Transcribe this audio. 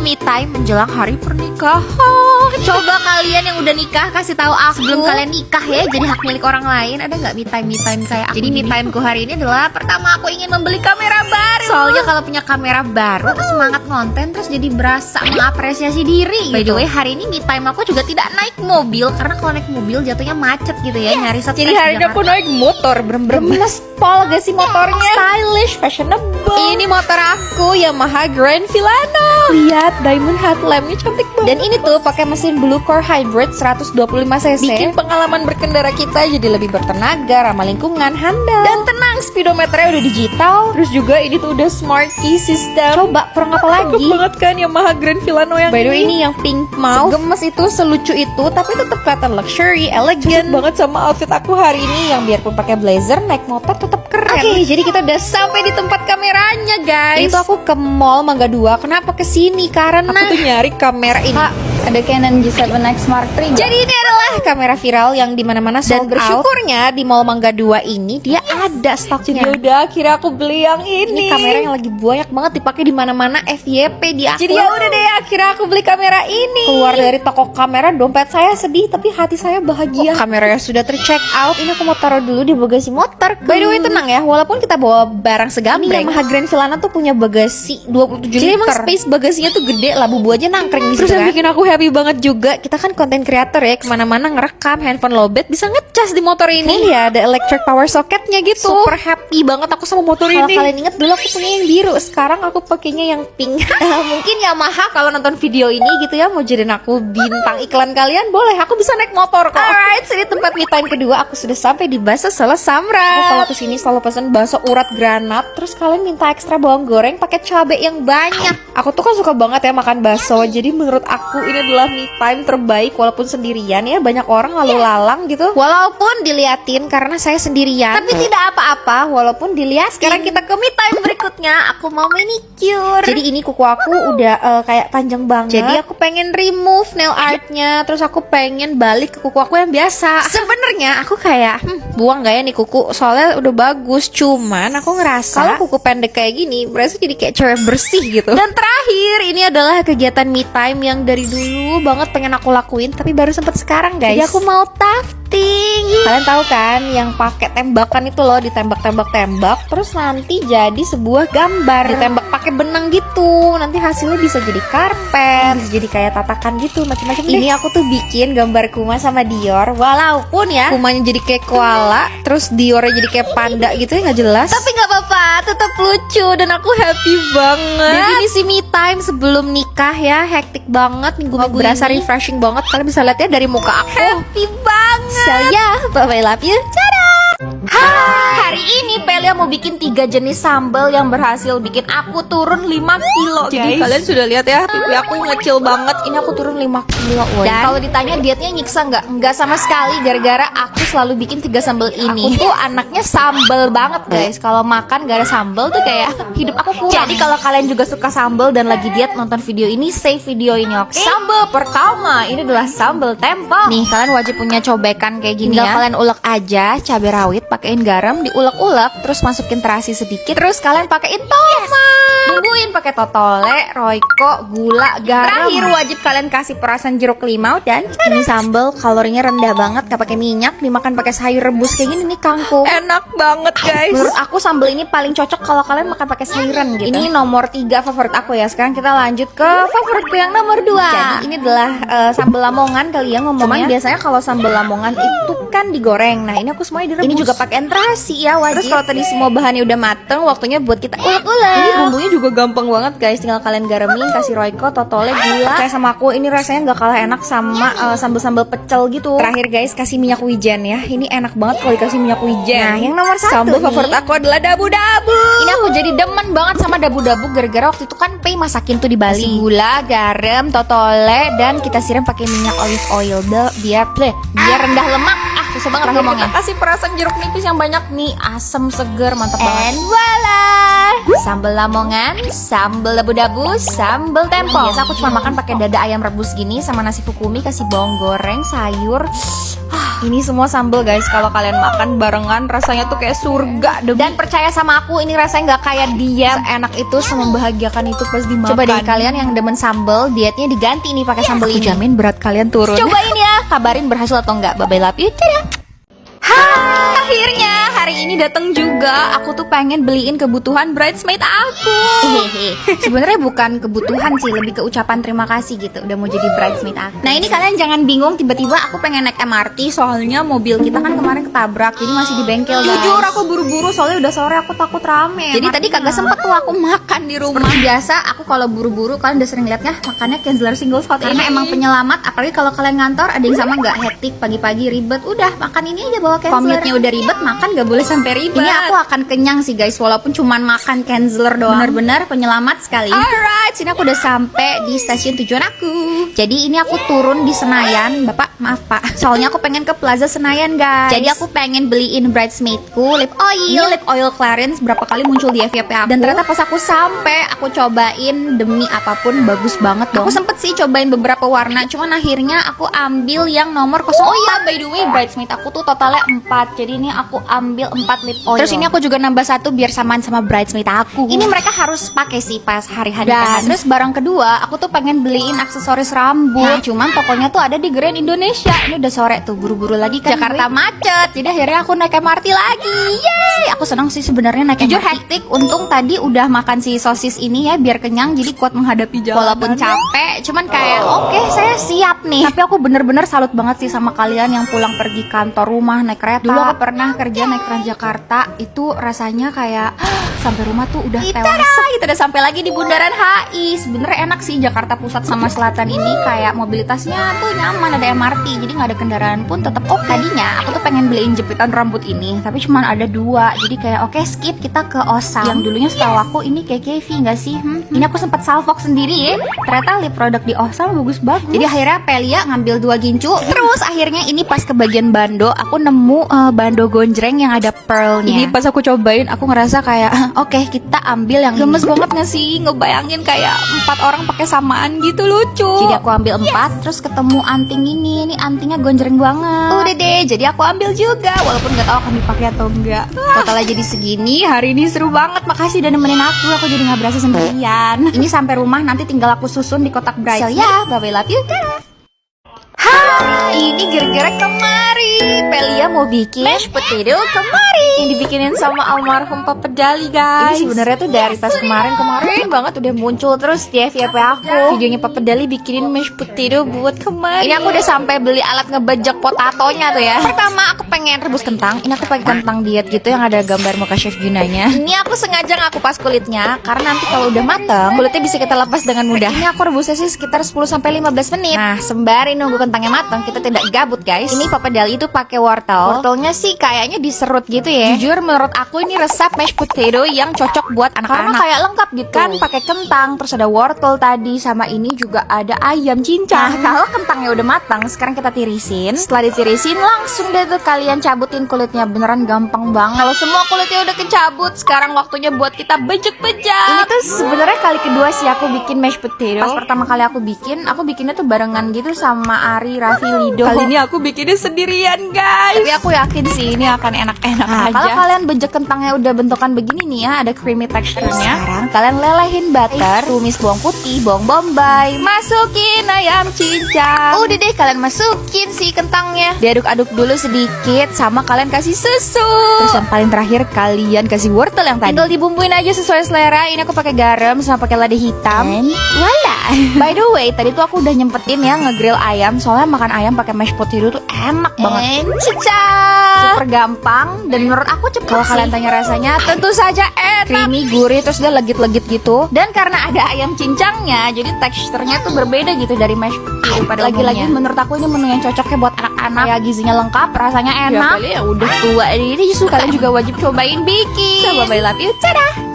me time menjelang hari pernikahan. Coba kalian yang udah nikah kasih tahu aku sebelum kalian nikah ya, jadi hak milik orang lain. Ada nggak me time kayak aku? Jadi me timeku hari ini adalah pertama aku ingin membeli kamera baru. Soalnya kalau punya kamera baru terus semangat konten, terus jadi berasa mengapresiasi diri. By the way, hari ini me time aku juga tidak naik mobil karena kalau naik mobil jatuhnya macet gitu ya, nyari stres. Jadi hari ini aku naik motor, gemes pol gak sih motornya? Stylish, fashionable. Ini motor aku Yamaha Grand Filano. Lihat diamond headlampnya cantik banget. Dan ini tuh pakai mesin Blue Core Hybrid 125 cc. Bikin pengalaman berkendara kita jadi lebih bertenaga, ramah lingkungan, handal. Dan tenang, speedometernya udah digital. Terus juga ini tuh udah smart key system. Coba kurang apa lagi? Cakep banget kan Yamaha Grand Filano yang by the way ini yang pink mouse. Segemes itu, selucu itu, tapi tetap kelihatan luxury, elegan banget sama outfit aku hari ini yang biarpun pakai blazer, naik motor tetap keren. Oke, jadi kita udah sampai di tempat kameranya, guys. Itu aku ke mall Mangga 2. Kenapa ke sini? Karena aku tuh nyari kamera ini. Ada Canon G7X Mark III. Jadi ini adalah kamera viral yang dimana-mana sold out. Dan bersyukurnya di Mall Mangga 2 ini dia ada stoknya. Jadi udah akhirnya aku beli yang ini. Ini kamera yang lagi banyak banget dipakai di mana-mana, FYP di aku. Jadi ya udah deh, akhirnya aku beli kamera ini. Keluar dari toko kamera, dompet saya sedih tapi hati saya bahagia. Kameranya sudah tercheck out. Ini aku mau taruh dulu di bagasi motor. By the way, tenang ya, walaupun kita bawa barang segambreng, Yamaha Grand Filano tuh punya bagasi 27 liter. Jadi emang space bagasinya tuh gede lah, bubu aja nangkring di situ. Terus yang bikin aku happy banget juga, kita kan konten creator ya, kemana-mana ngerekam, handphone lowbat bisa ngecas di motor ini. Ya ada electric power socketnya gitu. Super happy banget aku sama motor ini. Kalau kalian inget dulu aku punya yang biru, sekarang aku pakainya yang pink. Mungkin Yamaha kalau nonton video ini gitu ya, mau jadiin aku bintang iklan kalian, boleh, aku bisa naik motor kok. Alright, jadi tempat me time kedua aku sudah sampai di Bakso Solo Samra. Aku kalau kesini selalu pesan bakso urat granat, terus kalian minta ekstra bawang goreng pakai cabai yang banyak. Aku tuh kan suka banget ya makan bakso, jadi menurut aku ini adalah me time terbaik walaupun sendirian ya, banyak orang lalu lalang gitu. Walaupun diliatin karena saya sendirian, tapi tidak apa-apa walaupun dilihat. Sekarang kita ke me time berikutnya, aku mau manicure. Jadi ini kuku aku udah kayak panjang banget. Jadi aku pengen remove nail artnya, terus aku pengen balik ke kuku aku yang biasa. Sebenarnya aku kayak buang gak ya nih kuku, soalnya udah bagus. Cuman aku ngerasa kalau kuku pendek kayak gini berasa jadi kayak cewek bersih gitu. Dan terakhir ini adalah kegiatan me time yang dari dulu banget pengen aku lakuin tapi baru sempet sekarang, guys. Jadi aku mau tafting. Kalian tahu kan yang pakai tembakan itu loh, ditembak terus nanti jadi sebuah gambar, ditembak pakai benang gitu. Nanti hasilnya bisa jadi karpet, bisa jadi kayak tatakan gitu, macam-macam deh. Ini aku tuh bikin gambar Kuma sama Dior, walaupun ya Kumanya jadi kayak koala, terus Diornya jadi kayak panda gitu ya, nggak jelas. Tapi nggak apa-apa, tetap lucu dan aku happy banget. Definisi me time sebelum nikah ya, hektik banget minggu-minggu berasa refreshing banget. Kalian bisa lihat ya dari muka aku, happy banget. So yeah, bye-bye, love you. Hari ini Pelia mau bikin 3 jenis sambal yang berhasil bikin aku turun 5 kilo, guys. Jadi kalian sudah lihat ya, pipi aku ngecil banget. Ini aku turun 5 kilo, woy. Dan kalau ditanya dietnya nyiksa nggak? Nggak sama sekali, gara-gara aku selalu bikin 3 sambal ini. Aku tuh anaknya sambal banget, guys. Kalau makan gak ada sambal tuh kayak hidup aku kurang. Jadi kalau kalian juga suka sambal dan lagi diet, nonton video ini, save video ini, oke? Sambal pertama, ini adalah sambal tempo. Nih, kalian wajib punya cobekan kayak gini ya. Kalian ulek aja cabai rawit, pakein garam, diulek-ulek, terus masukin terasi sedikit, terus kalian pakein tomat, bumbuin pakai totole, royco, gula, garam. Terakhir wajib kalian kasih perasan jeruk limau dan ini sambal kalorinya rendah banget, gak pakai minyak, dimakan pakai sayur rebus kayak gini nih, kangkung. Enak banget, guys. Menurut aku sambal ini paling cocok kalau kalian makan pakai sayuran gitu. Ini nomor 3 favorit aku ya. Sekarang kita lanjut ke favoritku yang nomor 2. Jadi ini adalah sambal lamongan kali ya ngomongnya. Cuman biasanya kalau sambal lamongan itu kan digoreng. Nah ini aku semuanya direbus. Ini juga pakai terasi ya, wajib. Terus kalau tadi semua bahannya udah mateng, waktunya buat kita ulek-ulek. Ini bumbunya juga gampang banget, guys. Tinggal kalian garemin, kasih royco, totole, gula. Kayak sama aku, ini rasanya gak kalah enak sama sambal-sambal pecel gitu. Terakhir, guys, kasih minyak wijen ya. Ini enak banget kalau dikasih minyak wijen. Nah, yang nomor 1 sambal favorit aku adalah dabu-dabu. Ini aku jadi demen banget sama dabu-dabu gara-gara waktu itu kan Pei masakin tuh di Bali. Kasih gula, garam, totole, dan kita siram pakai minyak olive oil biar rendah lemak. Susah banget ngomongnya. Kasih perasan jeruk nipis yang banyak nih, asem seger, mantap banget. And voila, sambal lamongan, sambal dabu-dabu, sambal tempo. Biasa aku cuma makan pakai dada ayam rebus gini sama nasi fukumi, kasih bawang goreng, sayur. Ini semua sambal guys, kalau kalian makan barengan rasanya tuh kayak surga. Dan percaya sama aku, ini rasanya nggak kayak diet. Enak itu, semembahagiakan itu pas dimakan. Coba deh kalian yang demen sambal, dietnya diganti nih pakai sambal ini. Jamin berat kalian turun. Cobain ya, kabarin berhasil atau enggak. Bye bye, love you. Hai, akhirnya hari ini datang juga. Aku tuh pengen beliin kebutuhan bridesmaid aku. Sebenarnya bukan kebutuhan sih, lebih ke ucapan terima kasih gitu. Udah mau jadi bridesmaid aku. Nah ini kalian jangan bingung, tiba-tiba aku pengen naik MRT. Soalnya mobil kita kan kemarin ketabrak, jadi masih di bengkel guys. Jujur aku buru-buru soalnya udah sore, aku takut rame. Jadi tadi kagak sempet tuh aku makan di rumah. Seperti biasa, aku kalau buru-buru kalian udah sering lihat ya, makannya Kienzler single spot ini. Karena emang penyelamat, apalagi kalau kalian ngantor ada yang sama nggak hektik pagi-pagi ribet. Udah makan ini aja bawa Kienzler. Commute-nya udah ribet, makan gak boleh sampai ribet. Ini aku akan kenyang sih guys, walaupun cuman makan Kienzler doang. Bener-bener penyelamat sekali. Alright, sini aku udah sampai di stasiun tujuan aku. Jadi ini aku turun di Senayan. Bapak, maaf pak, soalnya aku pengen ke Plaza Senayan guys. Jadi aku pengen beliin bridesmaidku lip oil. Ini lip oil Clarins berapa kali muncul di FYP aku. Dan ternyata pas aku sampai, aku cobain, demi apapun bagus banget dong. Aku sempet sih cobain beberapa warna, cuman akhirnya aku ambil yang nomor 0. Oh iya, by the way, bridesmaid aku tuh totalnya 4. Jadi ini aku ambil 4 lip oil. Terus ini aku juga nambah 1 biar samaan sama bridesmaid aku. Ini mereka harus pakai sih pas hari-hari nikahan. Terus barang kedua, aku tuh pengen beliin aksesoris rambut. Nah, cuman tokonya tuh ada di Grand Indonesia. Ini udah sore tuh, buru-buru lagi kan Jakarta macet. Jadi akhirnya aku naik MRT lagi. Yeay, aku senang sih sebenarnya naik MRT. Jujur hektik, untung tadi udah makan si sosis ini ya biar kenyang, jadi kuat menghadapi jalan. Walaupun capek, cuman kayak oke, saya siap nih. Tapi aku bener-bener salut banget sih sama kalian yang pulang pergi kantor, rumah naik kereta. Dulu aku pernah kerja naik Transjakarta, itu rasanya kayak sampai rumah tuh udah tewas. Kita udah sampai lagi di Bundaran HI. Sebenarnya enak sih Jakarta Pusat sama Selatan ini, kayak mobilitasnya tuh nyaman, ada MRT, jadi nggak ada kendaraan pun tetap oke. Tadinya aku tuh pengen beliin jepitan rambut ini, tapi cuman ada 2. Jadi kayak oke, skip, kita ke Osam. Yang dulunya setahu aku ini KKV nggak sih? Ini aku sempat salvok sendiri ya. Ternyata lip produk di Osam bagus-bagus. Jadi akhirnya Pelia ngambil 2 gincu. Terus akhirnya ini pas ke bagian bando, aku nemu bando gonjreng yang ada pearlnya. Ini pas aku cobain, aku ngerasa kayak oke, kita ambil yang gemes banget nggak sih? Ngebayangin kayak 4 orang pakai samaan gitu, lucu. Jadi aku ambil 4, terus ketemu anting ini antingnya gonjreng banget. Udah deh, jadi aku ambil juga, walaupun nggak tahu akan dipakai atau enggak. Totalnya jadi segini. Hari ini seru banget, makasih udah nemenin aku jadi nggak berasa sendirian. Ini sampai rumah nanti tinggal aku susun di kotak bridesmaid. So ya, bye bye, love you. Hai, ini gara-gara kemari Pelia mau bikin mashed potato kemari yang dibikinin sama almarhum Papa Dali guys. Ini sebenarnya tuh dari pas kemarin banget udah muncul terus di FYP aku. Videonya Papa Dali bikinin mashed potato buat kemari. Ini aku udah sampai beli alat ngebajak potatonya tuh ya. Pertama aku pengen rebus kentang. Ini aku pakai kentang diet gitu yang ada gambar muka Chef Junanya. Ini aku sengaja nggak kupas kulitnya karena nanti kalau udah mateng kulitnya bisa kita lepas dengan mudah. Ini aku rebusnya sih sekitar 10-15 menit. Nah, sembari nunggu kentangnya matang, kita tidak gabut guys. Ini Papa Dali itu pakai wortel. Wortelnya sih kayaknya diserut gitu ya. Jujur menurut aku ini resep mashed potato yang cocok buat anak-anak. Karena kayak lengkap gitu. Kan pakai kentang, terus ada wortel tadi, sama ini juga ada ayam cincang. Nah, kalau kentangnya udah matang, sekarang kita tirisin. Setelah ditirisin, langsung deh tuh kalian cabutin kulitnya. Beneran gampang banget. Kalau semua kulitnya udah kecabut, sekarang waktunya buat kita bejek-bejek. Ini tuh sebenarnya kali kedua sih aku bikin mashed potato. Pas pertama kali aku bikinnya tuh barengan gitu sama Ari, Raffi, Lido. Kali ini aku bikinnya sendirian guys. Tapi aku yakin sih ini akan enak-enak aja. Kalau kalian bejek kentangnya udah bentukan begini nih ya, ada creamy texture-nya. Sekarang kalian lelehin butter, tumis bawang putih, bawang bombay, masukin ayam cincang. Udah deh, kalian masukin si kentangnya. Diaduk-aduk dulu sedikit sama kalian kasih susu. Terus yang paling terakhir kalian kasih wortel yang tadi. Tinggal dibumbuin aja sesuai selera. Ini aku pakai garam sama pakai lada hitam. Voila. By the way, tadi tuh aku udah nyempetin ya ngegrill ayam. Soalnya makan ayam pakai mashed potato tuh enak banget. Super gampang dan menurut aku cepet. Kalau kalian tanya rasanya, tentu saja enak. Creamy, gurih, terus dia legit-legit gitu. Dan karena ada ayam cincangnya, jadi teksturnya tuh berbeda gitu dari mashed potato pada lagi-lagi menurut aku ini menu yang cocoknya buat anak-anak. Ya gizinya lengkap, rasanya enak. Ya udah tua ini justru kalian juga wajib cobain bikin. So bye bye, love you. Dadah.